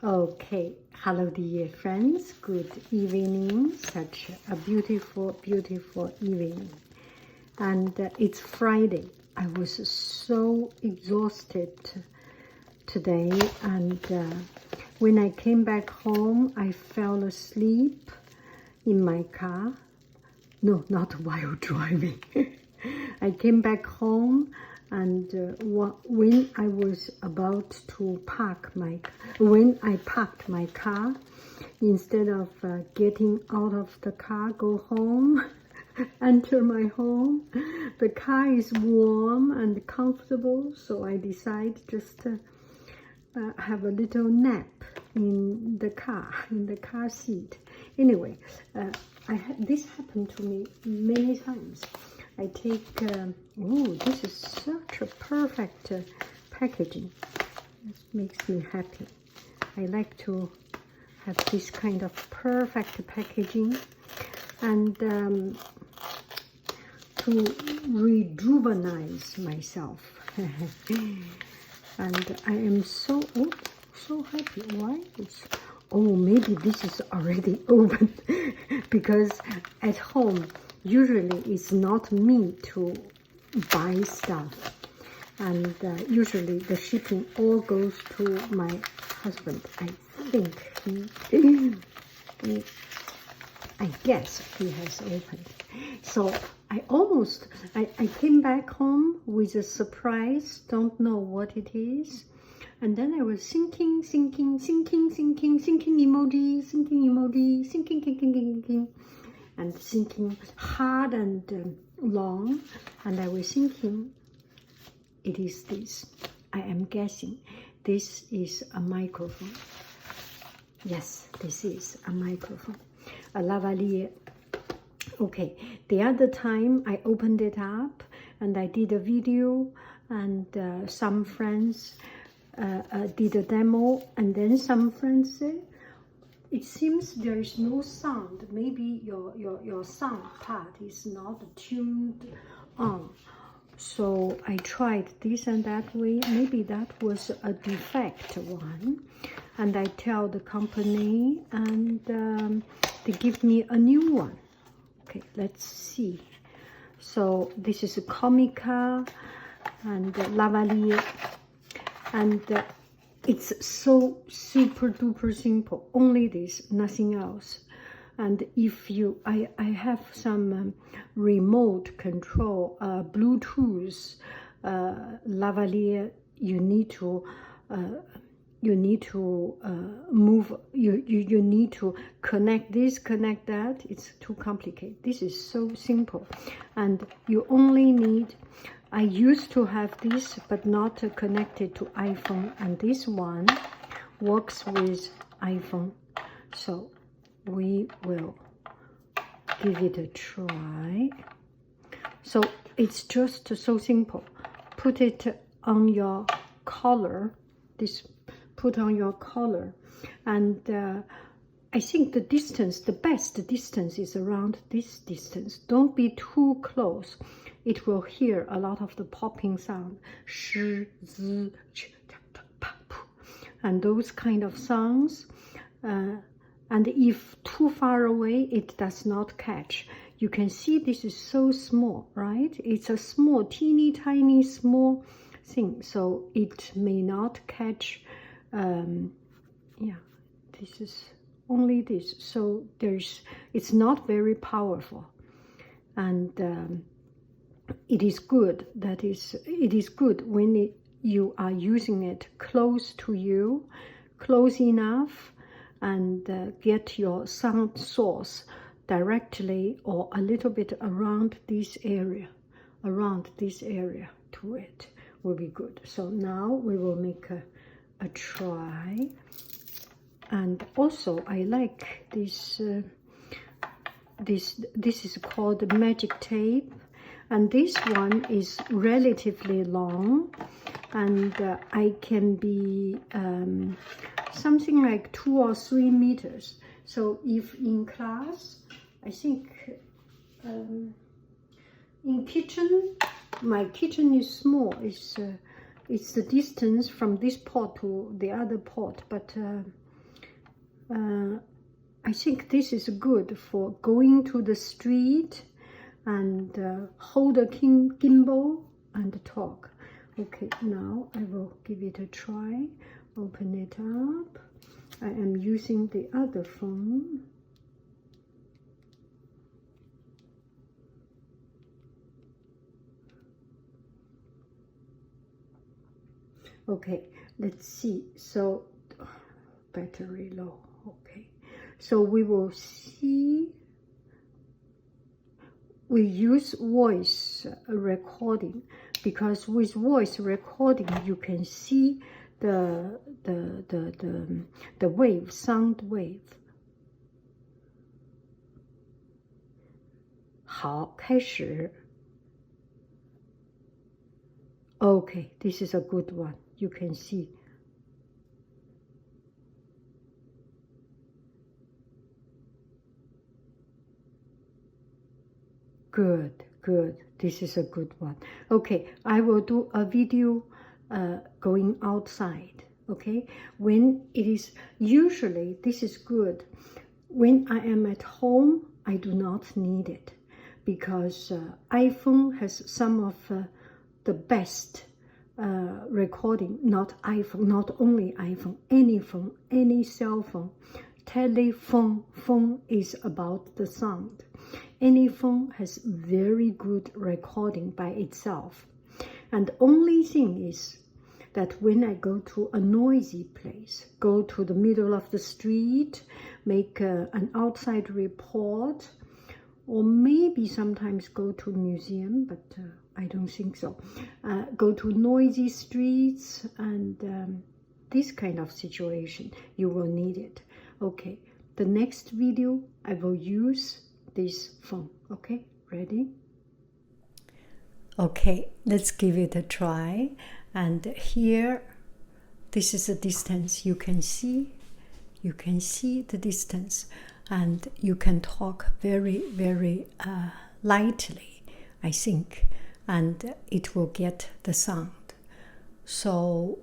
Okay, hello dear friends, good evening, such a beautiful, beautiful evening. And it's Friday. I was so exhausted today, and when I came back home, I fell asleep in my car. No, not while driving. I came back home, and when I was about to when I parked my car, instead of getting out of the car, go home, enter my home, the car is warm and comfortable, so I decided just to have a little nap in the car seat. Anyway, this happened to me many times. I take, oh, this is such a perfect packaging. This makes me happy. I like to have this kind of perfect packaging, and to rejuvenate myself. And I am so happy. Why? Oh, maybe this is already open because at home usually it's not me to buy stuff, and usually the shipping all goes to my husband. I think I guess he has opened. So I came back home with a surprise, don't know what it is. And then I was thinking emoji, thinking, and thinking hard and long. And I was thinking, it is this. I am guessing this is a microphone. Yes, this is a microphone, a Lavalier. Okay, the other time I opened it up and I did a video, and some friends did a demo, and then some friends said, it seems there is no sound. Maybe your sound part is not tuned on. So I tried this and that way. Maybe that was a defect one. And I tell the company, and they give me a new one. Okay, let's see. So this is a Comica and Lavalier, and it's so super duper simple. Only this, nothing else. And if I have some remote control, Bluetooth Lavalier. You need to move. You need to connect this, connect that. It's too complicated. This is so simple, and you only need. I used to have this, but not connected to iPhone, and this one works with iPhone. So we will give it a try. So it's just so simple. Put it on your collar. Put on your collar, and I think the distance, the best distance is around this distance. Don't be too close. It will hear a lot of the popping sound, sh, z, ch, ta, pa, pu, and those kind of sounds. And if too far away, it does not catch. You can see this is so small, right? It's a small, teeny tiny, small thing, so it may not catch. Yeah, this is only this. So it's not very powerful, and it is good. It is good when you are using it close to you, close enough, and get your sound source directly or a little bit around this area to it will be good. So now we will make a try. And also I like this. This is called magic tape, and this one is relatively long, and I can be something like 2 or 3 meters. So if in class, I think in kitchen, my kitchen is small. It's the distance from this pot to the other pot, but I think this is good for going to the street and hold a gimbal and talk. Okay, now I will give it a try. Open it up. I am using the other phone. Okay, let's see. So battery low. Okay, so we will see. We use voice recording because with voice recording you can see the wave, sound wave. 好，开始。Okay, this is a good one. You can see. Good, good. This is a good one. Okay, I will do a video going outside. Okay, when it is, usually this is good. When I am at home, I do not need it because iPhone has some of the best recording. Not iPhone, not only iPhone, any phone, any cell phone. Telephone, phone is about the sound. Any phone has very good recording by itself. And the only thing is that when I go to a noisy place, go to the middle of the street, make an outside report, or maybe sometimes go to a museum, but I don't think so. Go to noisy streets and this kind of situation, you will need it. Okay, the next video I will use this phone. Okay, ready? Okay, let's give it a try. And here, this is the distance. You can see the distance, and you can talk very, very lightly, I think, and it will get the sound. So,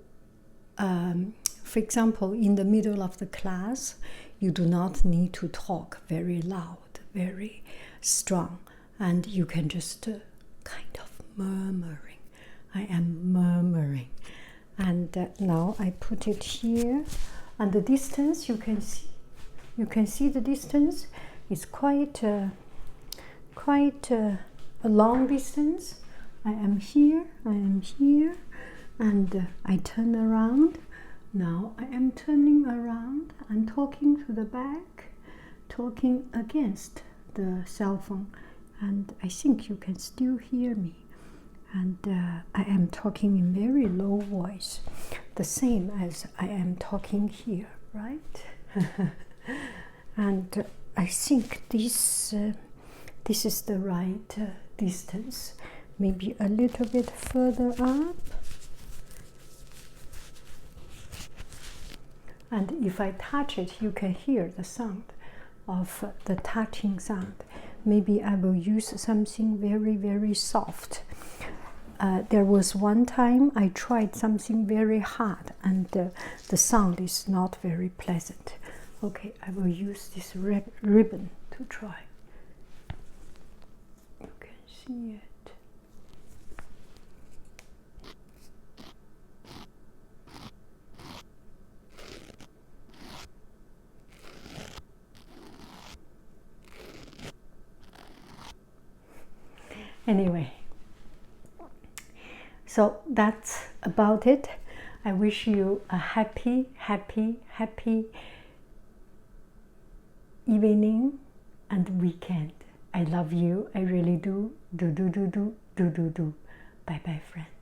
for example, in the middle of the class, you do not need to talk very loud, very strong, and you can just kind of murmuring. I am murmuring. And now I put it here, and the distance you can see the distance is quite a long distance. I am here, and I turn around. Now I am turning around and talking to the back, talking against the cell phone, and I think you can still hear me. And I am talking in very low voice, the same as I am talking here, right? And I think this is the right distance. Maybe a little bit further up. And if I touch it, you can hear the sound of the touching sound. Maybe I will use something very, very soft. There was one time I tried something very hard, and the sound is not very pleasant. Okay, I will use this ribbon to try. You can see it. Anyway, so that's about it. I wish you a happy evening and weekend. I love you. I really do. Do. Bye bye, friends.